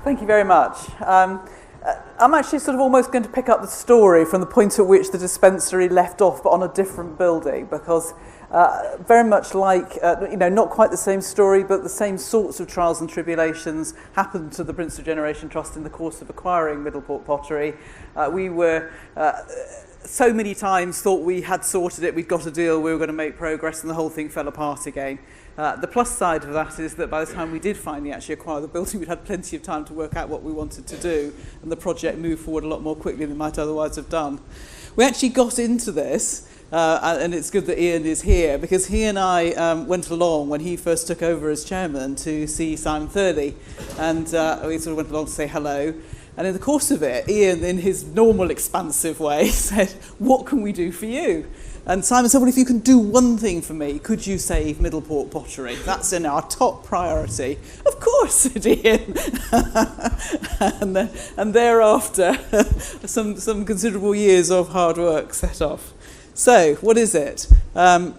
Thank you very much. I'm actually sort of almost going to pick up the story from the point at which the dispensary left off, but on a different building, because very much like, not quite the same story, but the same sorts of trials and tribulations happened to the Prince Regeneration Trust in the course of acquiring Middleport Pottery. We were so many times thought we had sorted it, we'd got a deal, we were going to make progress, and the whole thing fell apart again. The plus side of that is that by the time we did finally actually acquire the building, we'd had plenty of time to work out what we wanted to do, and the project moved forward a lot more quickly than it might otherwise have done. We actually got into this, and it's good that Ian is here, because he and I went along when he first took over as chairman to see Simon Thurley, and we sort of went along to say hello. And in the course of it, Ian, in his normal expansive way, said, "What can we do for you?" And Simon said, "Well, if you can do one thing for me, could you save Middleport Pottery? That's in our top priority." "Of course," said Ian. and thereafter, some considerable years of hard work set off. So, what is it? I'm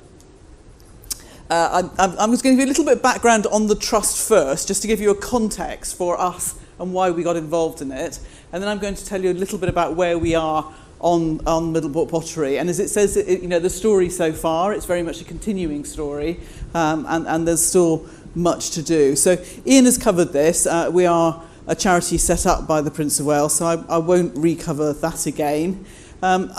just going to give you a little bit of background on the trust first, just to give you a context for us and why we got involved in it. And then I'm going to tell you a little bit about where we are on Middleport Pottery. And as it says, the story so far, it's very much a continuing story, and there's still much to do. So Ian has covered this. We are a charity set up by the Prince of Wales, so I won't recover that again. But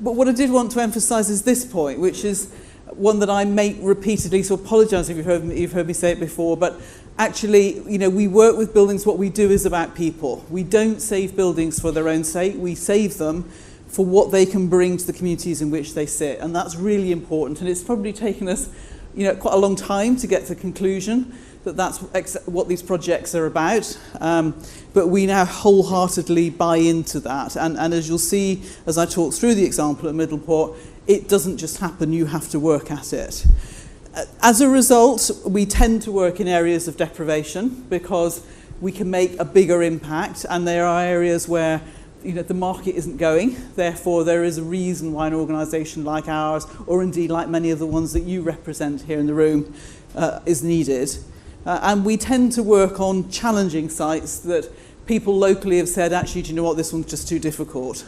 what I did want to emphasise is this point, which is one that I make repeatedly, so apologise if you've heard me say it before, but actually, we work with buildings. What we do is about people. We don't save buildings for their own sake. We save them for what they can bring to the communities in which they sit. And that's really important. And it's probably taken us, quite a long time to get to the conclusion that that's what these projects are about. But we now wholeheartedly buy into that. And as you'll see, as I talk through the example at Middleport, it doesn't just happen. You have to work at it. As a result, we tend to work in areas of deprivation because we can make a bigger impact, and there are areas where the market isn't going. Therefore, there is a reason why an organisation like ours, or indeed like many of the ones that you represent here in the room, is needed. And we tend to work on challenging sites that people locally have said, actually, do you know what, this one's just too difficult.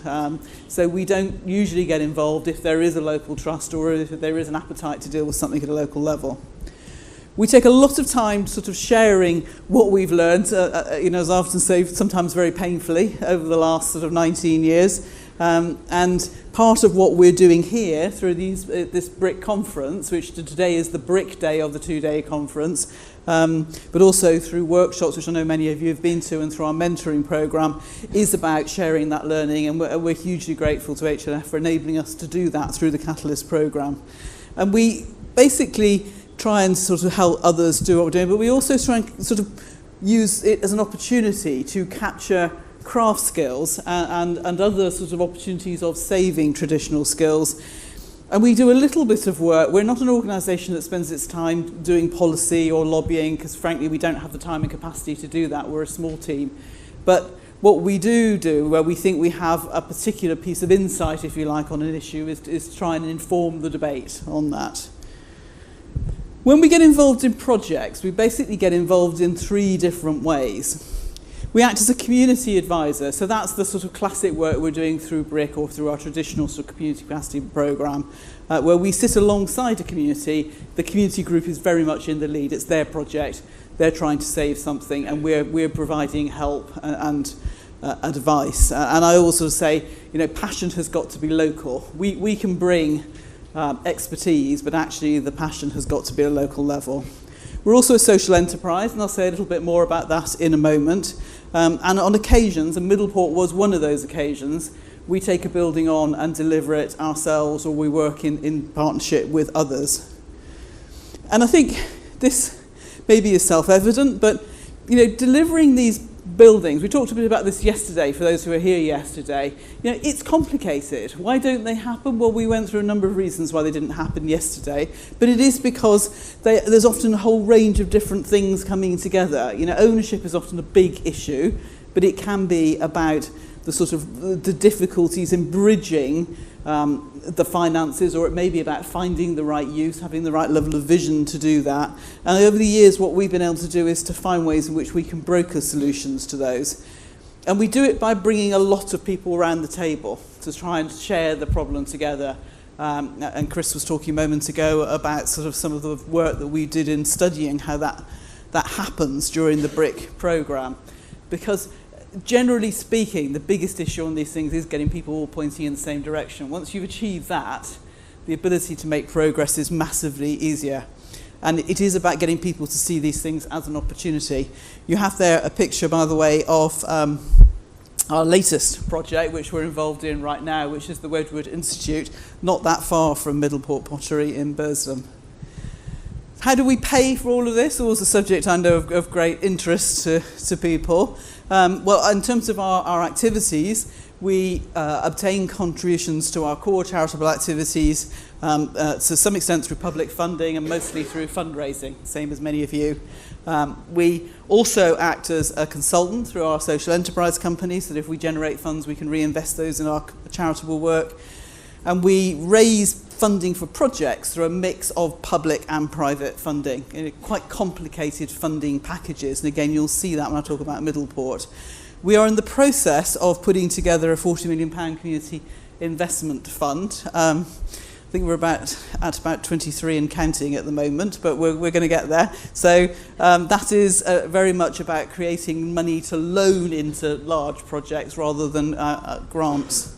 So we don't usually get involved if there is a local trust or if there is an appetite to deal with something at a local level. We take a lot of time sort of sharing what we've learned, as I often say, sometimes very painfully, over the last sort of 19 years. And part of what we're doing here through this BRIC conference, which today is the BRIC day of the two-day conference, but also through workshops, which I know many of you have been to, and through our mentoring programme, is about sharing that learning. And we're hugely grateful to HLF for enabling us to do that through the Catalyst programme. And we basically try and sort of help others do what we're doing, but we also try and sort of use it as an opportunity to capture craft skills and other sort of opportunities of saving traditional skills. And we do a little bit of work. We're not an organisation that spends its time doing policy or lobbying, because frankly we don't have the time and capacity to do that. We're a small team. But what we do, where we think we have a particular piece of insight, if you like, on an issue, is try and inform the debate on that. When we get involved in projects, we basically get involved in three different ways. We act as a community advisor, so that's the sort of classic work we're doing through BRIC or through our traditional sort of community capacity programme, where we sit alongside a community. The community group is very much in the lead. It's their project. They're trying to save something, and we're providing help and advice. And I also say, passion has got to be local. We can bring expertise, but actually the passion has got to be at a local level. We're also a social enterprise, and I'll say a little bit more about that in a moment. And on occasions, and Middleport was one of those occasions, we take a building on and deliver it ourselves, or we work in partnership with others. And I think this maybe is self-evident, but delivering these buildings, we talked a bit about this yesterday for those who were here yesterday, it's complicated. Why don't they happen? Well, we went through a number of reasons why they didn't happen yesterday, but it is because there's often a whole range of different things coming together. Ownership is often a big issue, but it can be about the sort of the difficulties in bridging the finances, or it may be about finding the right use, having the right level of vision to do that. And over the years, what we've been able to do is to find ways in which we can broker solutions to those. And we do it by bringing a lot of people around the table to try and share the problem together. And Chris was talking moments ago about sort of some of the work that we did in studying how that happens during the BRIC programme. Because generally speaking, the biggest issue on these things is getting people all pointing in the same direction. Once you've achieved that, the ability to make progress is massively easier. And it is about getting people to see these things as an opportunity. You have there a picture, by the way, of our latest project, which we're involved in right now, which is the Wedgwood Institute, not that far from Middleport Pottery in Burslem. How do we pay for all of this? Always a subject I know of great interest to people. Well, in terms of our activities, we obtain contributions to our core charitable activities to some extent through public funding and mostly through fundraising, same as many of you. We also act as a consultant through our social enterprise companies, so that if we generate funds, we can reinvest those in our charitable work. And we raise funding for projects through a mix of public and private funding, in quite complicated funding packages. And again, you'll see that when I talk about Middleport. We are in the process of putting together a £40 million community investment fund. I think we're at about 23 and counting at the moment, but we're going to get there. So that is very much about creating money to loan into large projects rather than grants.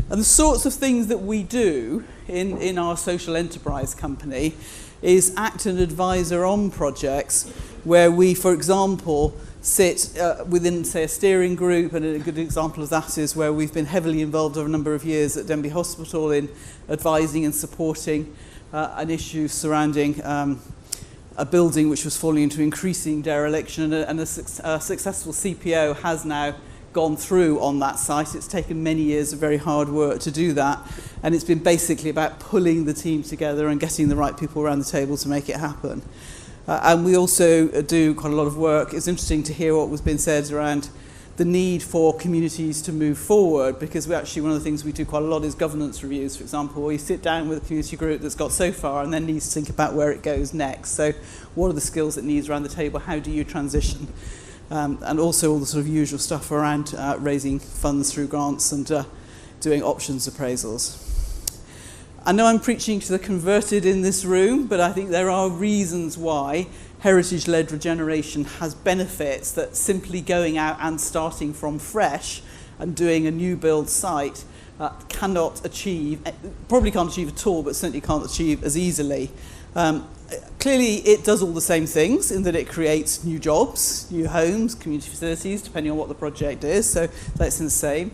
And the sorts of things that we do in our social enterprise company is act an advisor on projects where we, for example, sit within, say, a steering group, and a good example of that is where we've been heavily involved over a number of years at Denby Hospital in advising and supporting an issue surrounding a building which was falling into increasing dereliction, and a successful CPO has now gone through on that site. It's taken many years of very hard work to do that, and it's been basically about pulling the team together and getting the right people around the table to make it happen. And we also do quite a lot of work. It's interesting to hear what was being said around the need for communities to move forward, because one of the things we do quite a lot is governance reviews, for example, where you sit down with a community group that's got so far and then needs to think about where it goes next. So what are the skills it needs around the table? How do you transition? And also all the sort of usual stuff around raising funds through grants and doing options appraisals. I know I'm preaching to the converted in this room, but I think there are reasons why heritage-led regeneration has benefits that simply going out and starting from fresh and doing a new build site cannot achieve, probably can't achieve at all, but certainly can't achieve as easily. Clearly, it does all the same things in that it creates new jobs, new homes, community facilities, depending on what the project is, so that's the same.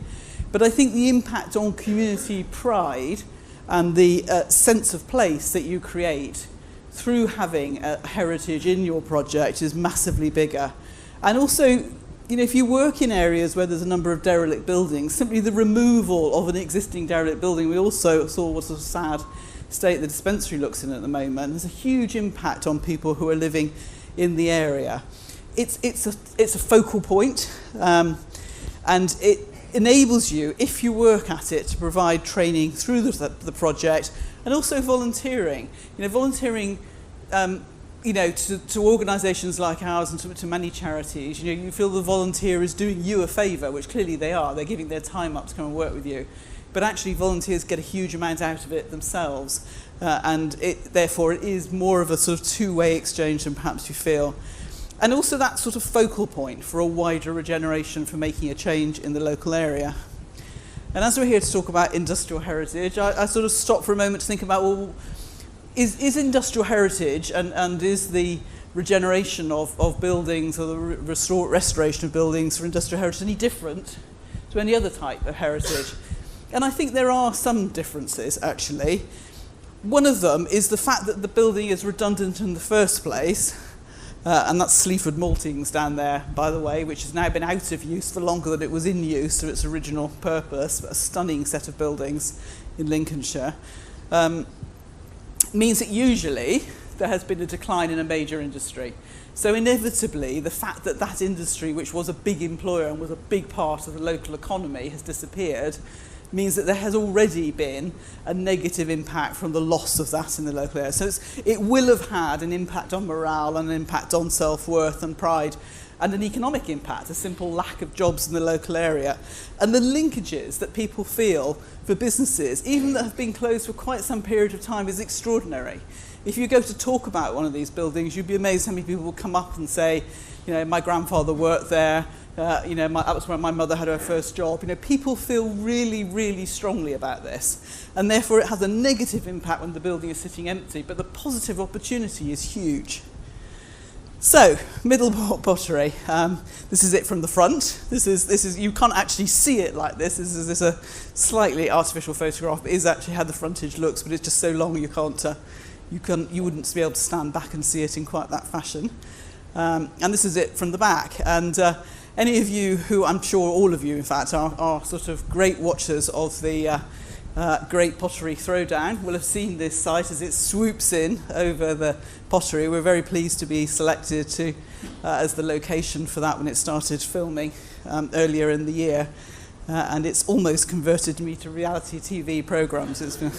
But I think the impact on community pride and the sense of place that you create through having a heritage in your project is massively bigger. And also, you know, if you work in areas where there's a number of derelict buildings, simply the removal of an existing derelict building, we also saw what sort of sad state the dispensary looks in at the moment. There's a huge impact on people who are living in the area. It's a focal point, and it enables you, if you work at it, to provide training through the project, and also volunteering. You know, volunteering, to organisations like ours and to many charities. You know, you feel the volunteer is doing you a favour, which clearly they are. They're giving their time up to come and work with you. But actually, volunteers get a huge amount out of it themselves, and therefore it is more of a sort of two-way exchange than perhaps you feel. And also that sort of focal point for a wider regeneration, for making a change in the local area. And as we're here to talk about industrial heritage, I sort of stop for a moment to think about, well, is industrial heritage and is the regeneration of buildings or the restoration of buildings for industrial heritage any different to any other type of heritage? And I think there are some differences, actually. One of them is the fact that the building is redundant in the first place, and that's Sleaford Maltings down there, by the way, which has now been out of use for longer than it was in use to its original purpose, but a stunning set of buildings in Lincolnshire. Means that usually there has been a decline in a major industry. So inevitably, the fact that that industry, which was a big employer and was a big part of the local economy, has disappeared, means that there has already been a negative impact from the loss of that in the local area. So it will have had an impact on morale and an impact on self-worth and pride, and an economic impact, a simple lack of jobs in the local area. And the linkages that people feel for businesses, even that have been closed for quite some period of time, is extraordinary. If you go to talk about one of these buildings, you'd be amazed how many people will come up and say, you know, my grandfather worked there, you know, that was where my mother had her first job. You know, people feel really, really strongly about this. And therefore it has a negative impact when the building is sitting empty, but the positive opportunity is huge. So, Middleport Pottery. This is it from the front. This is you can't actually see it like this. This is a slightly artificial photograph. It is actually how the frontage looks, but it's just so long you wouldn't be able to stand back and see it in quite that fashion. And this is it from the back. And any of you who, I'm sure all of you in fact, are sort of great watchers of the Great Pottery Throwdown will have seen this site as it swoops in over the pottery. We're very pleased to be selected as the location for that when it started filming earlier in the year. And it's almost converted me to reality TV programmes. It's been,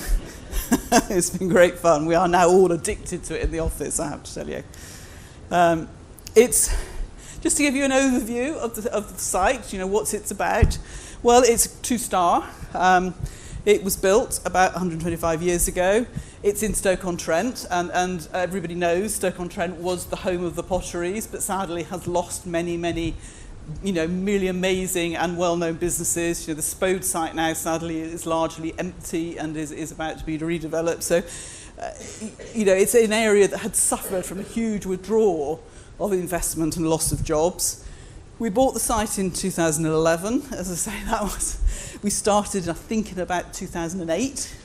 it's been great fun. We are now all addicted to it in the office, I have to tell you. It's just to give you an overview of the site, you know, what's it's about. Well, it's 2-star. It was built about 125 years ago. It's in Stoke-on-Trent, and everybody knows Stoke-on-Trent was the home of the potteries, but sadly has lost many, you know, really amazing and well-known businesses. You know, the Spode site now, sadly, is largely empty and is about to be redeveloped. So, you know, it's an area that had suffered from a huge withdrawal of investment and loss of jobs. We bought the site in 2011. As I say, we started, I think, in about 2008.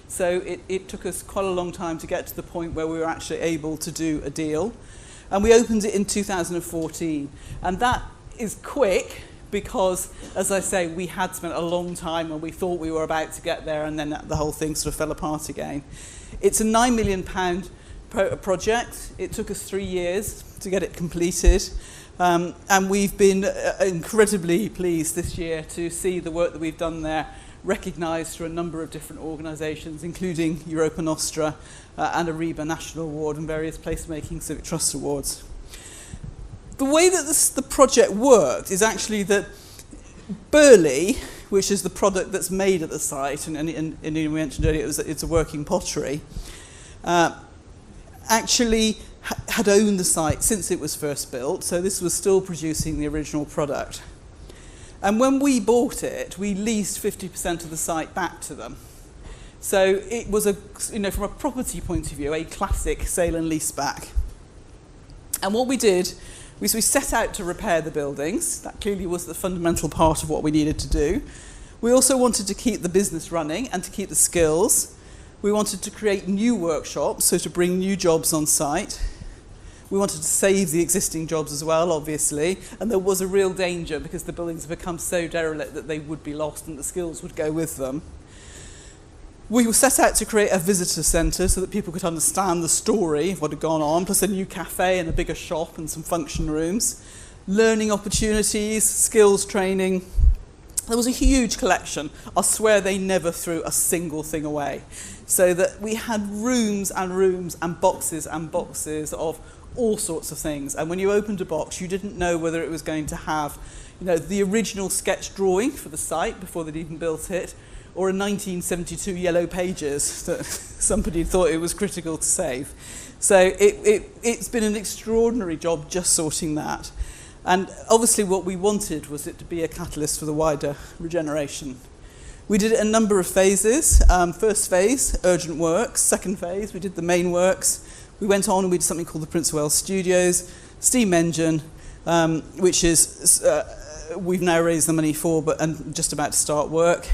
So it took us quite a long time to get to the point where we were actually able to do a deal. And we opened it in 2014. And that is quick because, as I say, we had spent a long time and we thought we were about to get there, and then the whole thing sort of fell apart again. It's a £9 million project. It took us 3 years to get it completed. And we've been incredibly pleased this year to see the work that we've done there recognised through a number of different organisations, including Europa Nostra and a REBA National Award and various placemaking Civic Trust Awards. The way that the project worked is actually that Burley, which is the product that's made at the site, and we mentioned earlier it's a working pottery, actually had owned the site since it was first built, so this was still producing the original product. And when we bought it, we leased 50% of the site back to them. So it was, you know, from a property point of view, a classic sale and lease back. And what we did was we set out to repair the buildings. That clearly was the fundamental part of what we needed to do. We also wanted to keep the business running and to keep the skills. We wanted to create new workshops, so to bring new jobs on site. We wanted to save the existing jobs as well, obviously, and there was a real danger because the buildings have become so derelict that they would be lost and the skills would go with them. We were set out to create a visitor centre so that people could understand the story of what had gone on, plus a new cafe and a bigger shop and some function rooms, learning opportunities, skills training. There was a huge collection. I swear they never threw a single thing away. So that we had rooms and rooms and boxes of all sorts of things. And when you opened a box, you didn't know whether it was going to have, you know, the original sketch drawing for the site before they'd even built it, or a 1972 yellow pages that somebody thought it was critical to save. So it's been an extraordinary job just sorting that. And obviously what we wanted was it to be a catalyst for the wider regeneration. We did it in a number of phases. First phase, urgent works. Second phase, we did the main works. We went on and we did something called the Prince of Wales Studios, steam engine, which is we've now raised the money for, and just about to start work.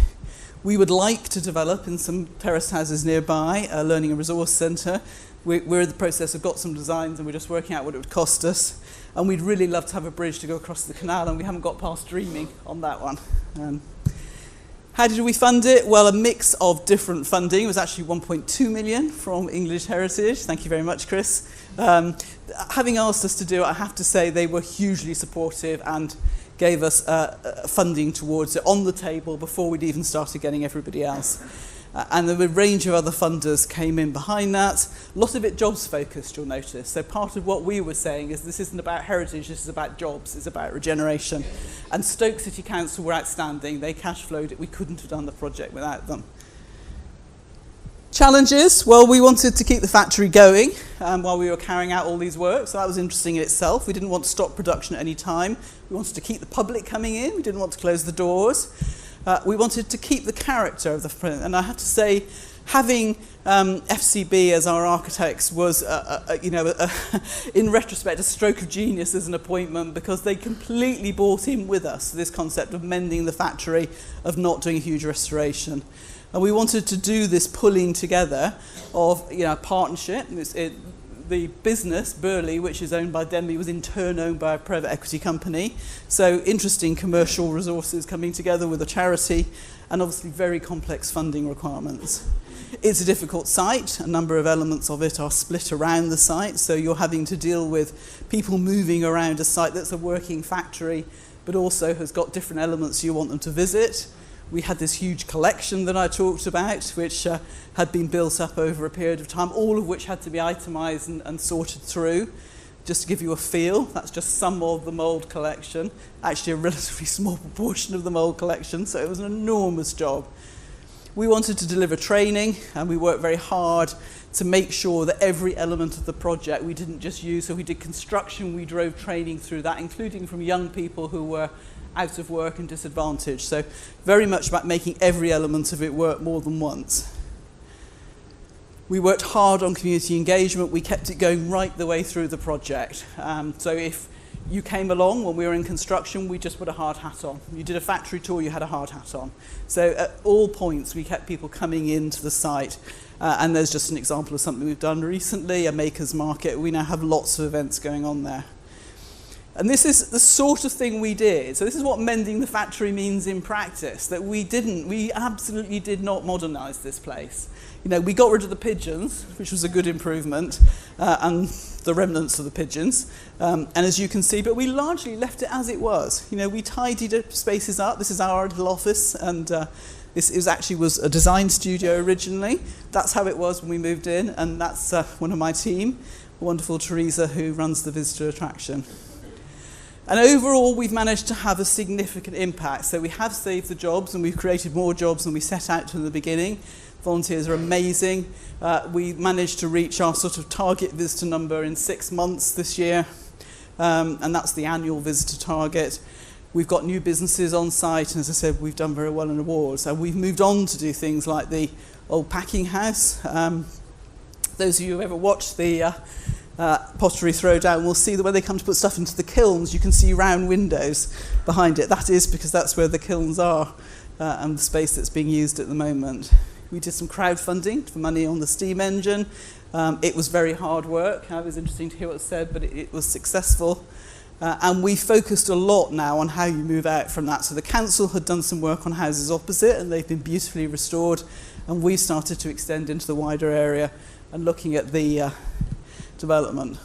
We would like to develop in some terraced houses nearby a learning and resource centre. We're in the process of got some designs and we're just working out what it would cost us. And we'd really love to have a bridge to go across the canal, and we haven't got past dreaming on that one. How did we fund it? Well, a mix of different funding. It was actually 1.2 million from English Heritage. Thank you very much, Chris. Having asked us to do it, I have to say they were hugely supportive and gave us funding towards it on the table before we'd even started getting everybody else. And a range of other funders came in behind that. A lot of it jobs focused, you'll notice. So part of what we were saying is this isn't about heritage, this is about jobs, it's about regeneration. And Stoke City Council were outstanding. They cash flowed it. We couldn't have done the project without them. Challenges, well, we wanted to keep the factory going while we were carrying out all these works, so that was interesting in itself. We didn't want to stop production at any time. We wanted to keep the public coming in. We didn't want to close the doors. We wanted to keep the character of the print, and I have to say, having FCB as our architects was, in retrospect, a stroke of genius as an appointment, because they completely bought in with us this concept of mending the factory, of not doing a huge restoration. And we wanted to do this pulling together of partnership. The business, Burley, which is owned by Denby, was in turn owned by a private equity company. So interesting commercial resources coming together with a charity, and obviously very complex funding requirements. It's a difficult site. A number of elements of it are split around the site. So you're having to deal with people moving around a site that's a working factory, but also has got different elements you want them to visit. We had this huge collection that I talked about, which had been built up over a period of time, all of which had to be itemised and sorted through. Just to give you a feel, that's just some of the mould collection, actually a relatively small proportion of the mould collection, so it was an enormous job. We wanted to deliver training, and we worked very hard to make sure that every element of the project we didn't just use. So we did construction, we drove training through that, including from young people who were out of work and disadvantaged. So very much about making every element of it work more than once. We worked hard on community engagement. We kept it going right the way through the project. So if you came along when we were in construction, we just put a hard hat on. You did a factory tour, you had a hard hat on. So at all points, we kept people coming into the site. And there's just an example of something we've done recently, a maker's market. We now have lots of events going on there. And this is the sort of thing we did. So this is what mending the factory means in practice, that we absolutely did not modernise this place. We got rid of the pigeons, which was a good improvement, and the remnants of the pigeons. And as you can see, but we largely left it as it was. We tidied up spaces up. This is our little office, and this was a design studio originally. That's how it was when we moved in, and that's one of my team, wonderful Teresa, who runs the visitor attraction. And overall, we've managed to have a significant impact. So we have saved the jobs, and we've created more jobs than we set out to in the beginning. Volunteers are amazing. We managed to reach our sort of target visitor number in 6 months this year, and that's the annual visitor target. We've got new businesses on site, and as I said, we've done very well in awards. And we've moved on to do things like the old packing house. Those of you who've ever watched the pottery throwdown will see that when they come to put stuff into the kilns, you can see round windows behind it. That is because that's where the kilns are and the space that's being used at the moment. We did some crowdfunding for money on the steam engine. It was very hard work. It was interesting to hear what was said, but it was successful. And we focused a lot now on how you move out from that. So the council had done some work on houses opposite, and they've been beautifully restored. And we started to extend into the wider area and looking at the development.